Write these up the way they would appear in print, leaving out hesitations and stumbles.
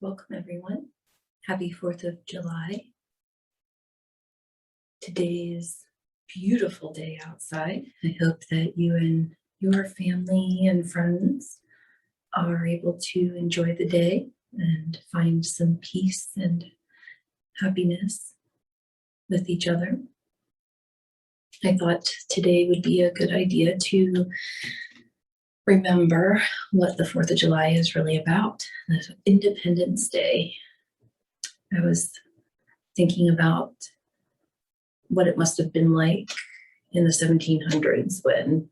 Welcome, everyone. Happy 4th of July. Today's beautiful day outside. I hope that you and your family and friends are able to enjoy the day and find some peace and happiness with each other. I thought today would be a good idea to remember what the 4th of July is really about, the Independence Day. I was thinking about what it must have been like in the 1700s when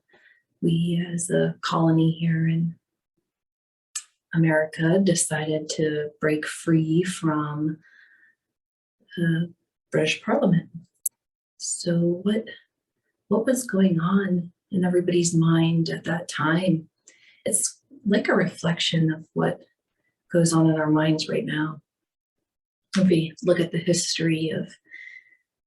we, as a colony here in America, decided to break free from British Parliament. So what was going on in everybody's mind at that time? It's like a reflection of what goes on in our minds right now. If we look at the history of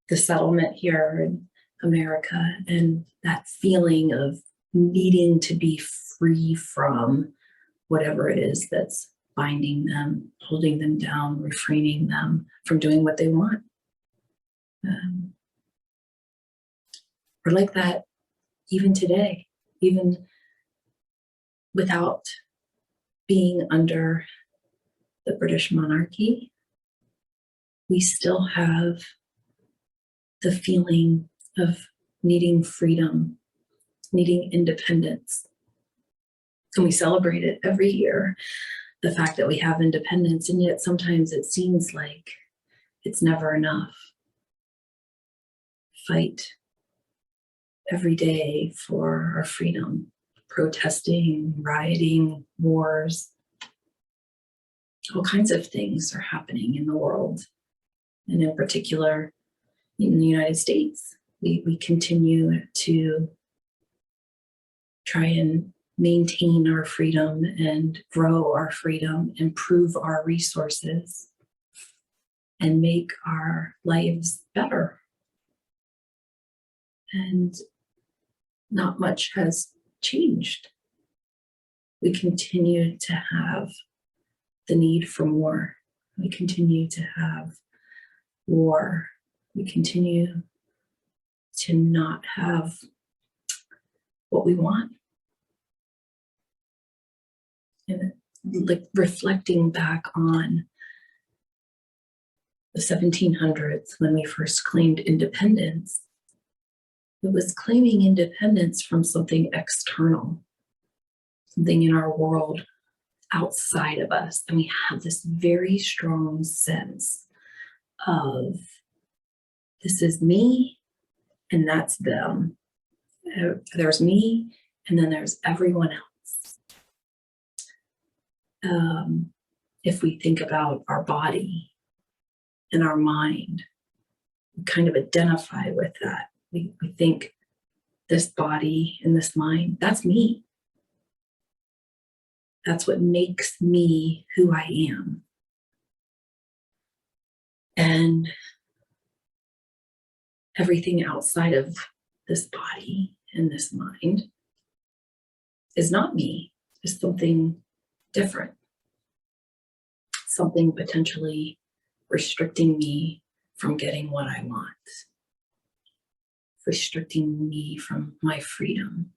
the settlement here in America and that feeling of needing to be free from whatever it is that's binding them, holding them down, refraining them from doing what they want. We're like that even today, even without being under the British monarchy, we still have the feeling of needing freedom, needing independence. And we celebrate it every year, the fact that we have independence, and yet sometimes it seems like it's never enough. Fight every day for our freedom, protesting, rioting, wars. All kinds of things are happening in the world, and in particular in the United States. We continue to try and maintain our freedom and grow our freedom, improve our resources, and make our lives better. And not much has changed. We continue to have the need for more. We continue to have war. We continue to not have what we want. And like reflecting back on the 1700s when we first claimed independence, it was claiming independence from something external, something in our world outside of us. And we have this very strong sense of this is me and that's them. There's me and then there's everyone else. If we think about our body and our mind, we kind of identify with that. We think this body and this mind, that's me. That's what makes me who I am. And everything outside of this body and this mind is not me, is something different, something potentially restricting me from getting what I want, restricting me from my freedom.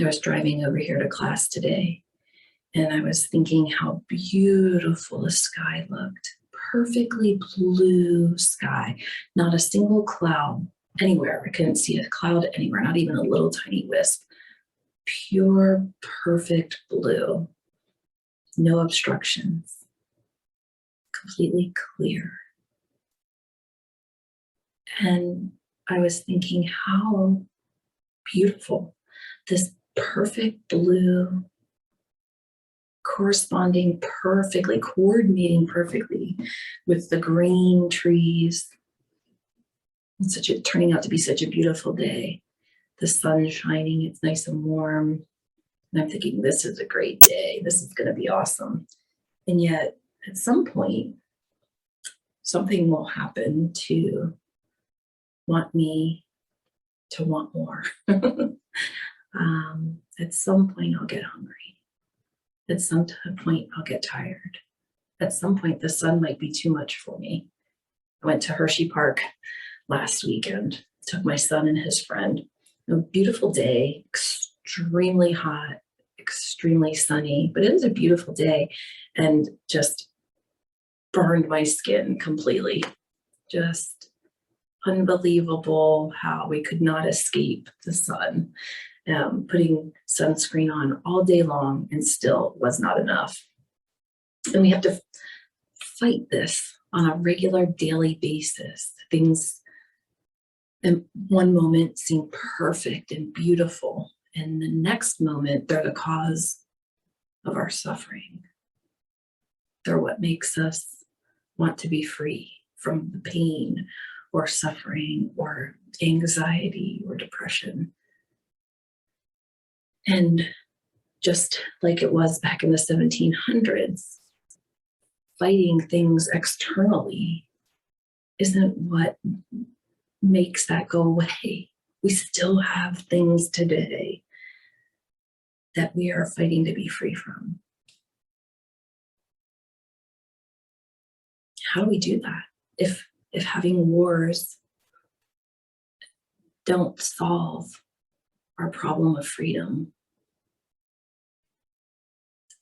I was driving over here to class today, and I was thinking how beautiful the sky looked. Perfectly blue sky, not a single cloud anywhere. I couldn't see a cloud anywhere, not even a little tiny wisp. Pure, perfect blue. No obstructions. Completely clear. And I was thinking how beautiful this perfect blue, corresponding perfectly, coordinating perfectly with the green trees. It's turning out to be such a beautiful day. The sun shining, it's nice and warm. And I'm thinking, this is a great day. This is going to be awesome. And yet, at some point, something will happen to want me to want more. At some point, I'll get hungry. At some point, I'll get tired. At some point, the sun might be too much for me. I went to Hershey Park last weekend, took my son and his friend. A beautiful day, extremely hot, extremely sunny, but it was a beautiful day and just burned my skin completely. Just unbelievable how we could not escape the sun. Putting sunscreen on all day long and still was not enough. And we have to fight this on a regular daily basis. Things in one moment seem perfect and beautiful, and the next moment they're the cause of our suffering. They're what makes us want to be free from the pain or suffering or anxiety or depression. And just like it was back in the 1700s, fighting things externally isn't what makes that go away. We still have things today that we are fighting to be free from. How do we do that? If having wars don't solve our problem of freedom,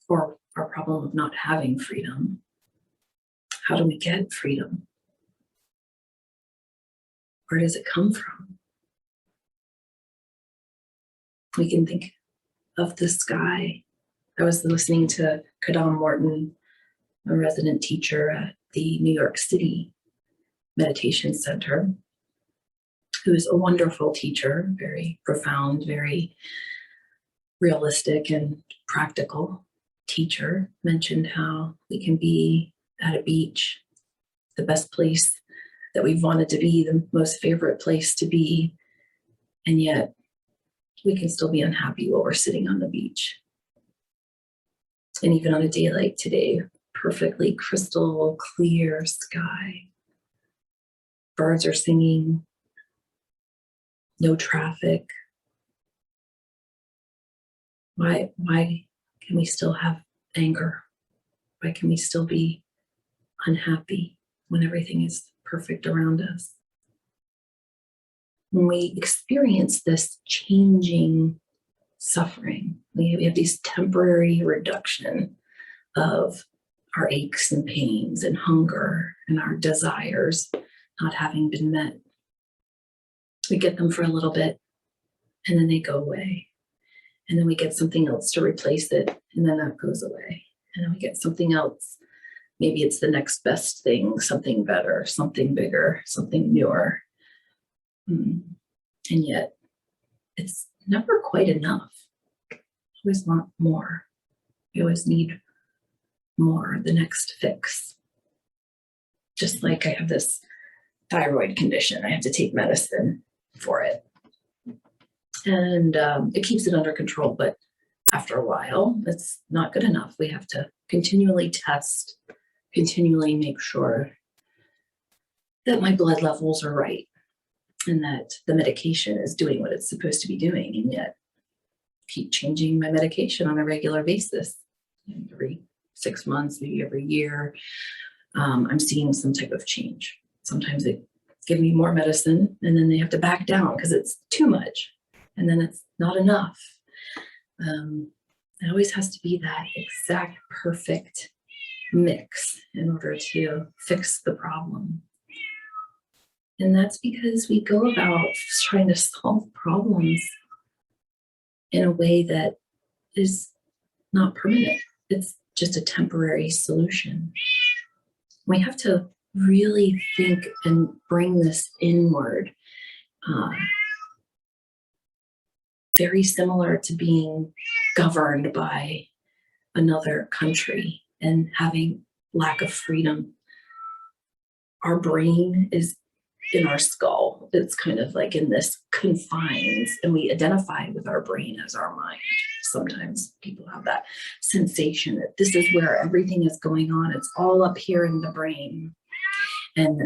or our problem of not having freedom, how do we get freedom? Where does it come from? We can think of the sky. I was listening to Kadam Morton, a resident teacher at the New York City Meditation Center, who is a wonderful teacher, very profound, very realistic and practical teacher, mentioned how we can be at a beach, the best place that we've wanted to be, the most favorite place to be, and yet we can still be unhappy while we're sitting on the beach. And even on a day like today, perfectly crystal clear sky, birds are singing, no traffic. Why can we still have anger? Why can we still be unhappy when everything is perfect around us? When we experience this changing suffering, we have these temporary reduction of our aches and pains and hunger and our desires not having been met. We get them for a little bit and then they go away. And then we get something else to replace it, and then that goes away. And then we get something else. Maybe it's the next best thing, something better, something bigger, something newer. And yet it's never quite enough. We always want more. We always need more, the next fix. Just like I have this thyroid condition, I have to take medicine for it. And it keeps it under control, but after a while, it's not good enough. We have to continually test, continually make sure that my blood levels are right and that the medication is doing what it's supposed to be doing, and yet keep changing my medication on a regular basis. Every 6 months, maybe every year, I'm seeing some type of change. Sometimes they give me more medicine and then they have to back down because it's too much. And then it's not enough. It always has to be that exact perfect mix in order to fix the problem. And that's because we go about trying to solve problems in a way that is not permanent. It's just a temporary solution. We have to really think and bring this inward. Very similar to being governed by another country and having lack of freedom. Our brain is in our skull. It's kind of like in this confines, and we identify with our brain as our mind. Sometimes people have that sensation that this is where everything is going on. It's all up here in the brain, and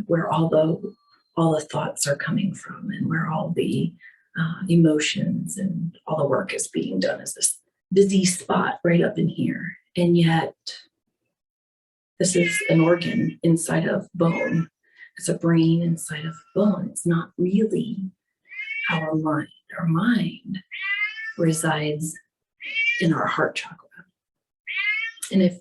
where all the thoughts are coming from, and where all the emotions and all the work is being done is this busy spot right up in here. And yet, this is an organ inside of bone. It's a brain inside of bone. It's not really our mind. Our mind resides in our heart chakra. And if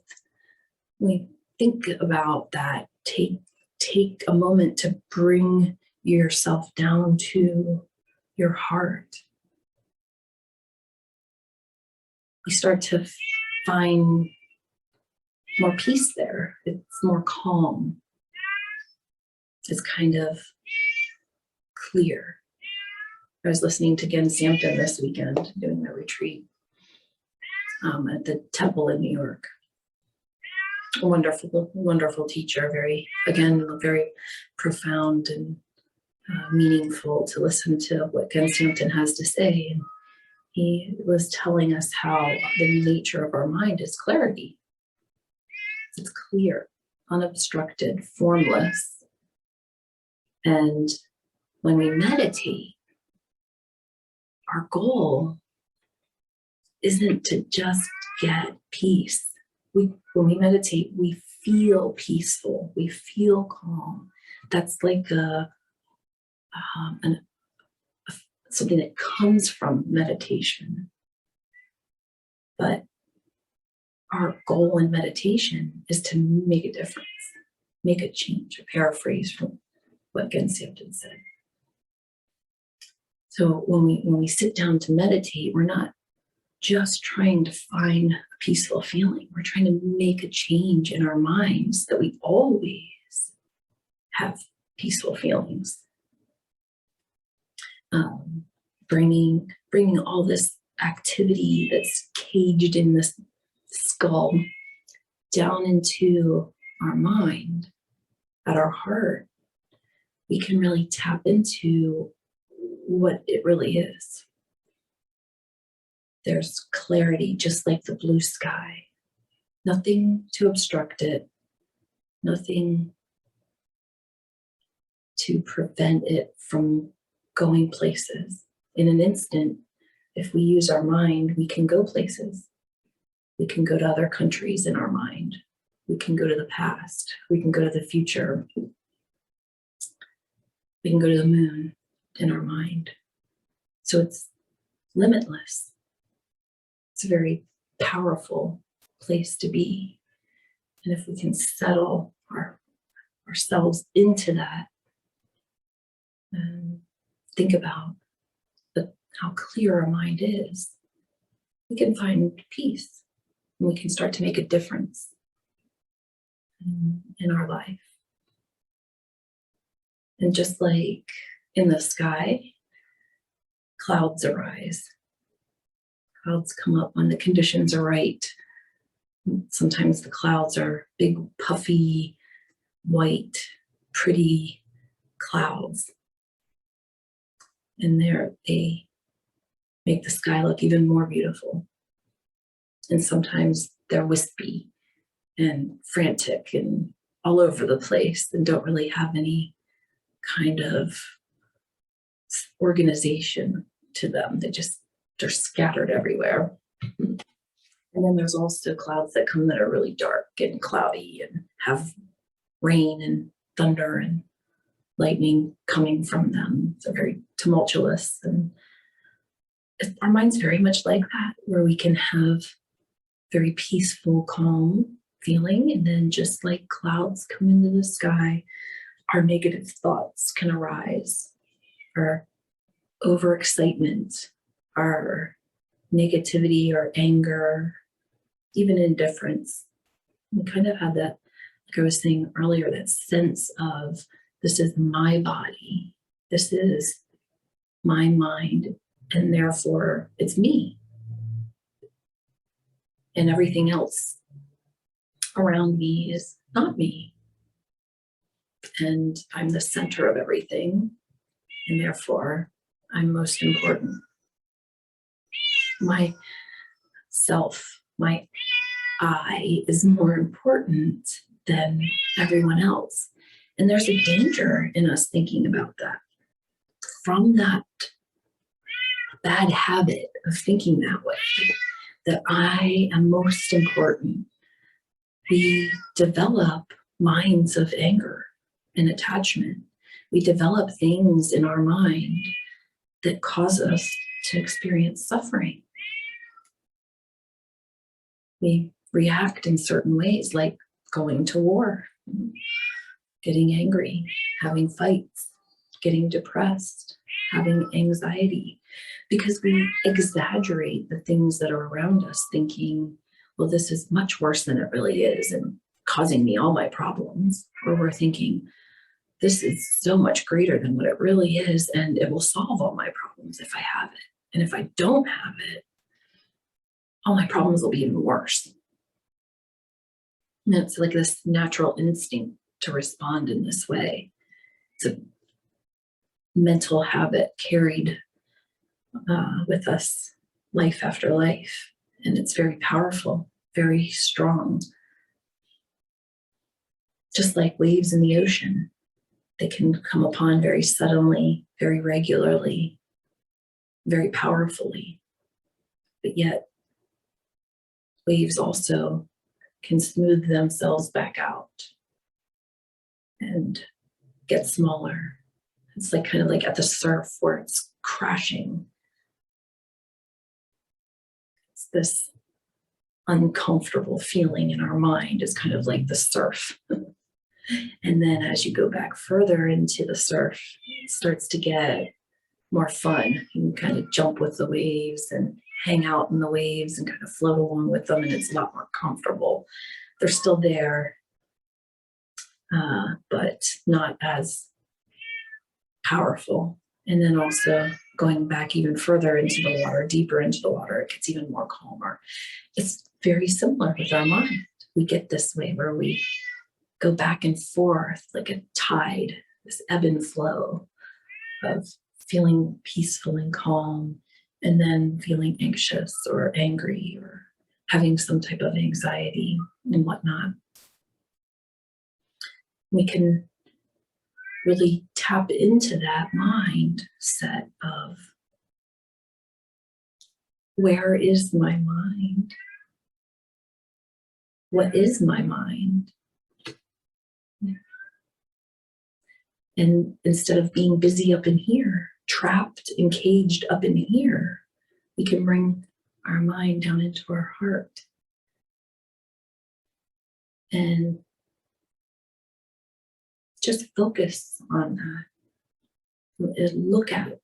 we think about that, take a moment to bring yourself down to your heart. You start to find more peace there. It's more calm. It's kind of clear. I was listening to Gen Sampton this weekend, doing a retreat at the temple in New York. A wonderful, wonderful teacher, very profound and meaningful to listen to what Gen Sampton has to say. And he was telling us how the nature of our mind is clarity. It's clear, unobstructed, formless. And when we meditate, our goal isn't to just get peace. When we meditate, we feel peaceful, we feel calm. That's like something that comes from meditation. But our goal in meditation is to make a difference, make a change, a paraphrase from what Gen Sampton said. So when we sit down to meditate, we're not just trying to find a peaceful feeling. We're trying to make a change in our minds that we always have peaceful feelings. Bringing all this activity that's caged in this skull down into our mind, at our heart, we can really tap into what it really is. There's clarity, just like the blue sky. Nothing to obstruct it, nothing to prevent it from going places. In an instant, if we use our mind, we can go places. We can go to other countries in our mind. We can go to the past. We can go to the future. We can go to the moon in our mind. So it's limitless. It's a very powerful place to be. And if we can settle ourselves into that, and think about how clear our mind is, we can find peace. And we can start to make a difference in our life. And just like in the sky, clouds arise. Clouds come up when the conditions are right. Sometimes the clouds are big, puffy, white, pretty clouds. And they make the sky look even more beautiful. And sometimes they're wispy and frantic and all over the place and don't really have any kind of organization to them. They're scattered everywhere. And then there's also clouds that come that are really dark and cloudy and have rain and thunder and lightning coming from them. They're very tumultuous. And our mind's very much like that, where we can have very peaceful, calm feeling. And then just like clouds come into the sky, our negative thoughts can arise, our overexcitement, our negativity or anger, even indifference. We kind of have that, like I was saying earlier, that sense of this is my body, this is my mind, and therefore it's me. And everything else around me is not me. And I'm the center of everything, and therefore I'm most important. My self, my I is more important than everyone else. And there's a danger in us thinking about that. From that bad habit of thinking that way, that I am most important, we develop minds of anger and attachment. We develop things in our mind that cause us to experience suffering. We react in certain ways, like going to war, getting angry, having fights, getting depressed, having anxiety, because we exaggerate the things that are around us, thinking, well, this is much worse than it really is and causing me all my problems. Or we're thinking, this is so much greater than what it really is, and it will solve all my problems if I have it. And if I don't have it, all my problems will be even worse. And it's like this natural instinct to respond in this way. It's a mental habit carried with us life after life. And it's very powerful, very strong. Just like waves in the ocean, they can come upon very suddenly, very regularly, very powerfully. But yet, waves also can smooth themselves back out and get smaller. It's like kind of like at the surf where it's crashing. It's this uncomfortable feeling in our mind is kind of like the surf. And then as you go back further into the surf, it starts to get more fun. You can kind of jump with the waves and hang out in the waves and kind of float along with them, and it's a lot more comfortable. They're still there, but not as powerful. And then also going back even further into the water, deeper into the water, it gets even more calmer. It's very similar with our mind. We get this way where we go back and forth like a tide, this ebb and flow of feeling peaceful and calm, and then feeling anxious or angry or having some type of anxiety and whatnot. We can really tap into that mindset of, where is my mind? What is my mind? And instead of being busy up in here, trapped and caged up in here, we can bring our mind down into our heart and just focus on that. Look at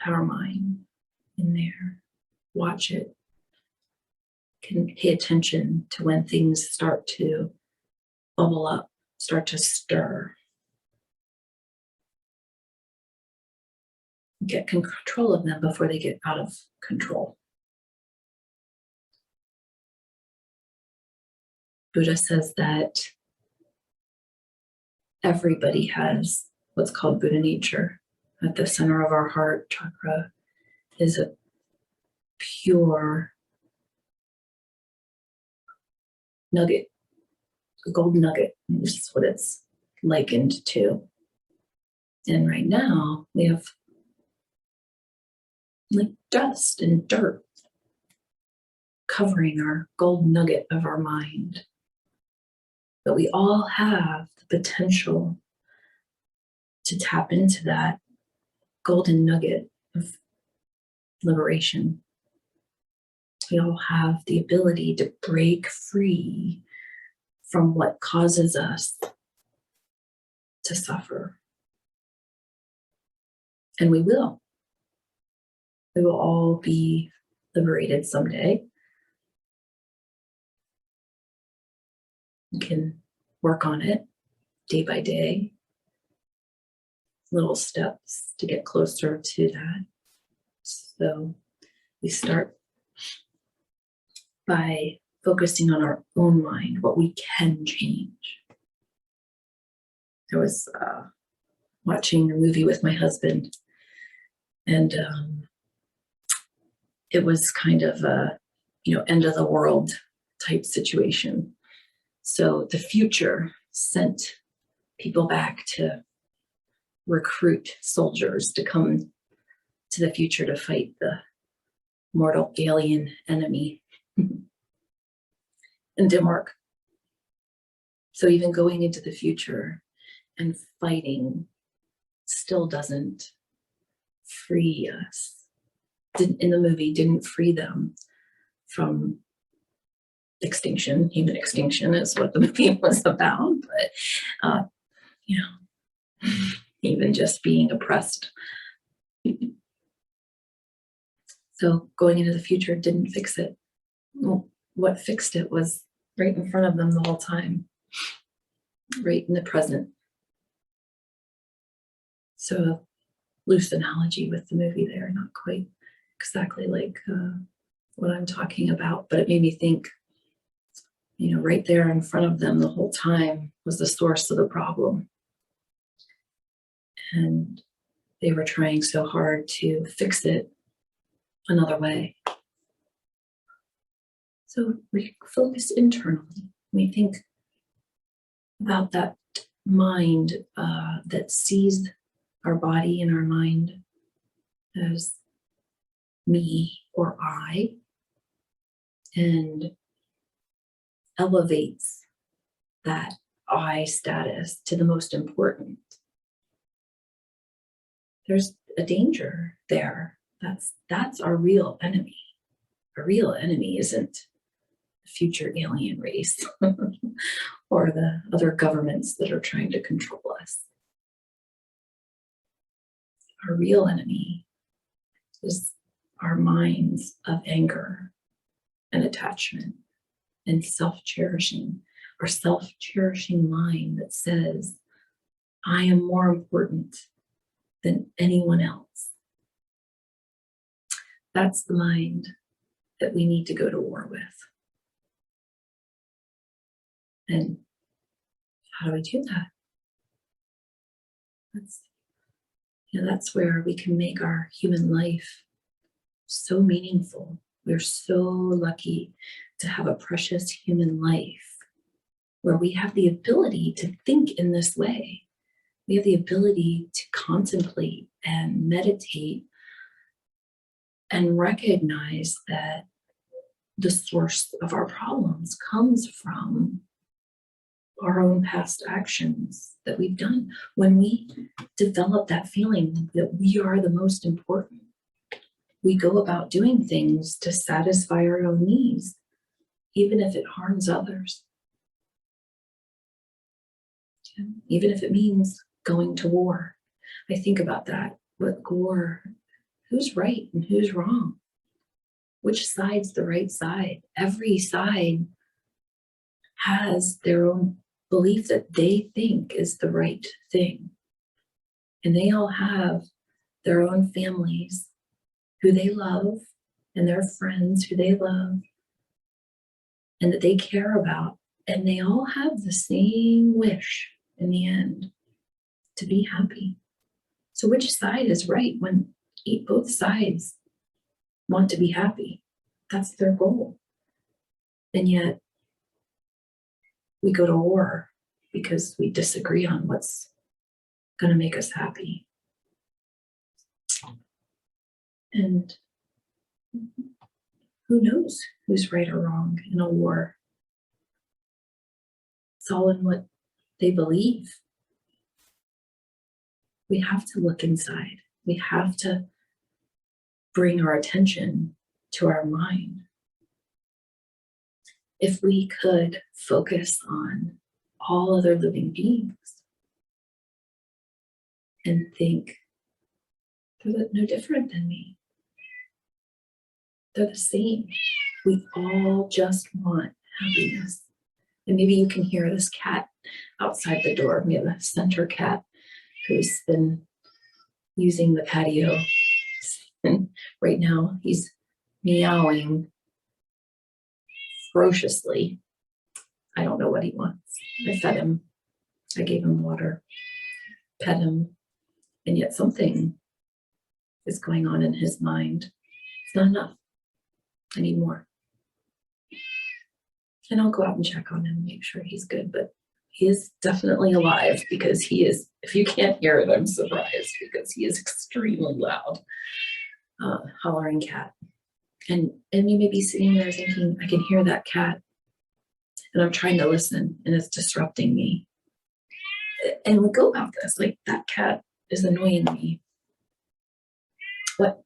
our mind in there, watch it. Can pay attention to when things start to bubble up, start to stir. Get control of them before they get out of control. Buddha says that everybody has what's called Buddha nature. At the center of our heart chakra is a pure nugget, a gold nugget, which is what it's likened to. And right now we have like dust and dirt covering our gold nugget of our mind. But we all have the potential to tap into that golden nugget of liberation. We all have the ability to break free from what causes us to suffer. And we will. We will all be liberated someday. We can work on it day by day, little steps to get closer to that. So we start by focusing on our own mind, what we can change. I was watching a movie with my husband, and it was kind of a, end of the world type situation. So the future sent people back to recruit soldiers to come to the future to fight the mortal alien enemy. and didn't work. So even going into the future and fighting still doesn't free us. In the movie, didn't free them from extinction. Human extinction is what the movie was about. But, you know, even just being oppressed. So going into the future didn't fix it. Well, what fixed it was right in front of them the whole time, right in the present. So a loose analogy with the movie there, not quite exactly like what I'm talking about, but it made me think, you know, right there in front of them the whole time was the source of the problem. And they were trying so hard to fix it another way. So we focus internally. We think about that mind that sees our body and our mind as me or I, and elevates that I status to the most important. There's a danger there. That's our real enemy. Our real enemy isn't the future alien race or the other governments that are trying to control us. Our real enemy is our minds of anger and attachment and self-cherishing, our self-cherishing mind that says, I am more important than anyone else. That's the mind that we need to go to war with. And how do we do that? That's where we can make our human life so meaningful. We're so lucky to have a precious human life where we have the ability to think in this way. We have the ability to contemplate and meditate and recognize that the source of our problems comes from our own past actions that we've done. When we develop that feeling that we are the most important, we go about doing things to satisfy our own needs, even if it harms others. Even if it means going to war. I think about that. With war, who's right and who's wrong? Which side's the right side? Every side has their own belief that they think is the right thing. And they all have their own families who they love and their friends who they love and that they care about. And they all have the same wish in the end, to be happy. So which side is right when both sides want to be happy? That's their goal. And yet we go to war because we disagree on what's going to make us happy. And who knows who's right or wrong in a war? It's all in what they believe. We have to look inside. We have to bring our attention to our mind. If we could focus on all other living beings and think, they're no different than me. They're the same. We all just want happiness. And maybe you can hear this cat outside the door. We have a center cat who's been using the patio. And right now he's meowing ferociously. I don't know what he wants. I fed him. I gave him water, pet him, and yet something is going on in his mind. It's not enough. I need more. And I'll go out and check on him, make sure he's good, but he is definitely alive because he is, if you can't hear it, I'm surprised because he is extremely loud, hollering cat. And you may be sitting there thinking, I can hear that cat, and I'm trying to listen, and it's disrupting me. And we go about this like that cat is annoying me. What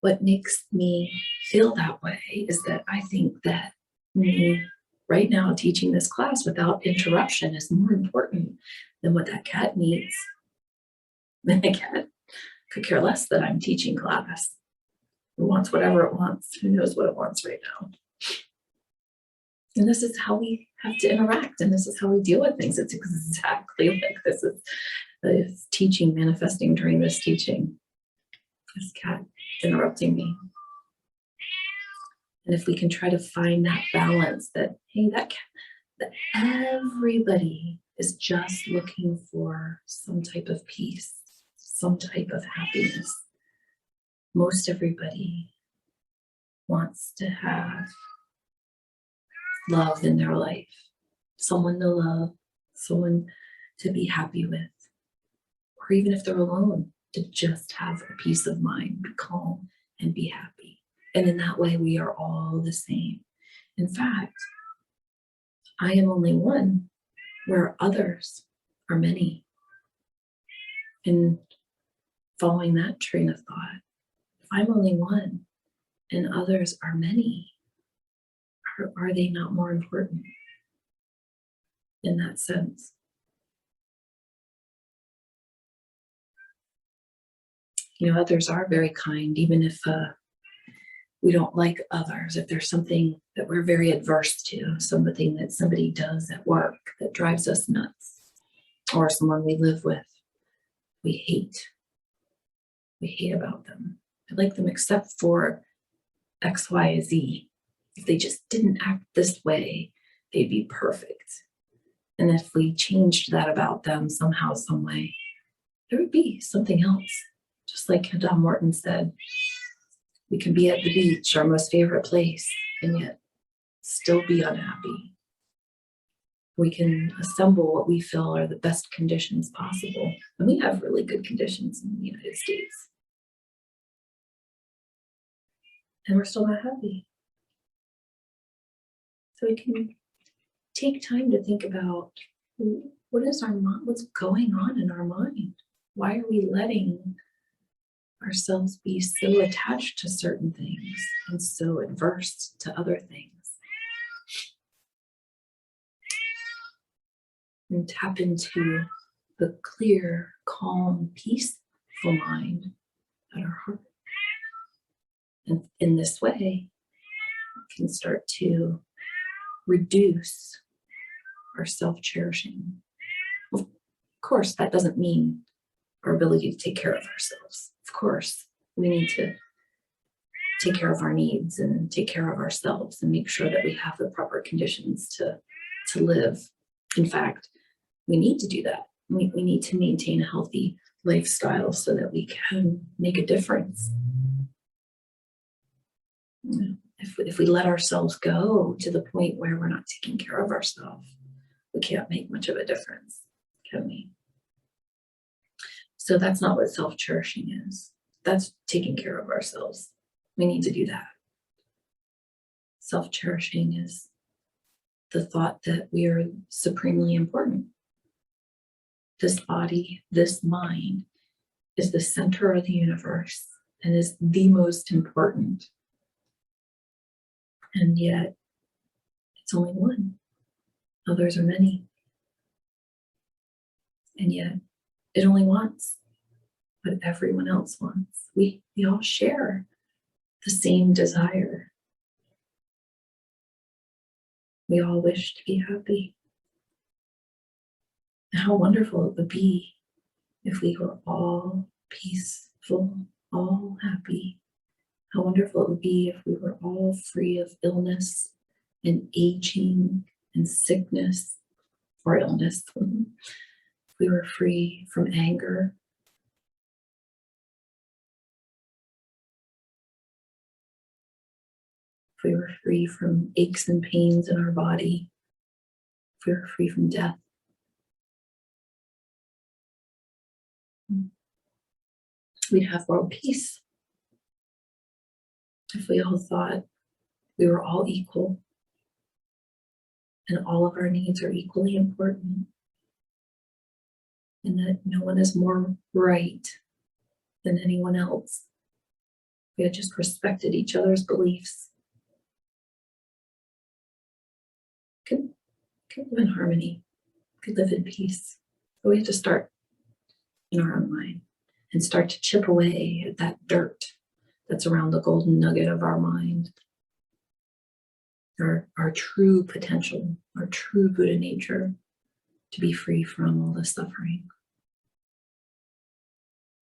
what makes me feel that way is that I think that me right now teaching this class without interruption is more important than what that cat needs. And the cat could care less that I'm teaching class. It wants whatever it wants. Who knows what it wants right now? And this is how we have to interact, and this is how we deal with things. It's exactly like this teaching manifesting during this teaching. This cat interrupting me. And if we can try to find that balance that, hey, that everybody is just looking for some type of peace, some type of happiness. Most everybody wants to have love in their life, someone to love, someone to be happy with, or even if they're alone, to just have a peace of mind, be calm and be happy. And in that way, we are all the same. In fact, I am only one where others are many. And following that train of thought, if I'm only one and others are many, are they not more important in that sense? Others are very kind, even if we don't like others. If there's something that we're very adverse to, something that somebody does at work that drives us nuts, or someone we live with, we hate. We hate about them. I like them except for X, Y, Z. If they just didn't act this way, they'd be perfect. And if we changed that about them somehow, some way, there would be something else. Just like Don Morton said, we can be at the beach, our most favorite place, and yet still be unhappy. We can assemble what we feel are the best conditions possible. And we have really good conditions in the United States. And we're still not happy. So we can take time to think about what's going on in our mind? Why are we letting ourselves be so attached to certain things and so adverse to other things? And tap into the clear, calm, peaceful mind at our heart. And in this way, we can start to reduce our self-cherishing. Of course, that doesn't mean our ability to take care of ourselves. Of course, we need to take care of our needs and take care of ourselves and make sure that we have the proper conditions to live. In fact, we need to do that. We need to maintain a healthy lifestyle so that we can make a difference. If we let ourselves go to the point where we're not taking care of ourselves, we can't make much of a difference, can we? So that's not what self-cherishing is. That's taking care of ourselves. We need to do that. Self-cherishing is the thought that we are supremely important. This body, this mind, is the center of the universe and is the most important. And yet, it's only one. Others are many. And yet, it only wants what everyone else wants. We all share the same desire. We all wish to be happy. How wonderful it would be if we were all peaceful, all happy. How wonderful it would be if we were all free of illness and aging and sickness or illness. If we were free from anger. If we were free from aches and pains in our body. If we were free from death. We'd have world peace. if we all thought we were all equal and all of our needs are equally important, and that no one is more right than anyone else. We had just respected each other's beliefs. Could, could live in harmony, could live in peace. But we have to start in our own mind and start to chip away at that dirt that's around the golden nugget of our mind. Our true potential, our true Buddha nature, to be free from all the suffering.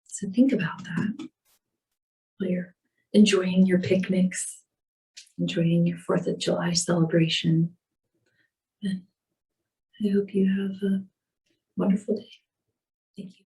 So think about that while you're enjoying your picnics, enjoying your 4th of July celebration. And I hope you have a wonderful day. Thank you.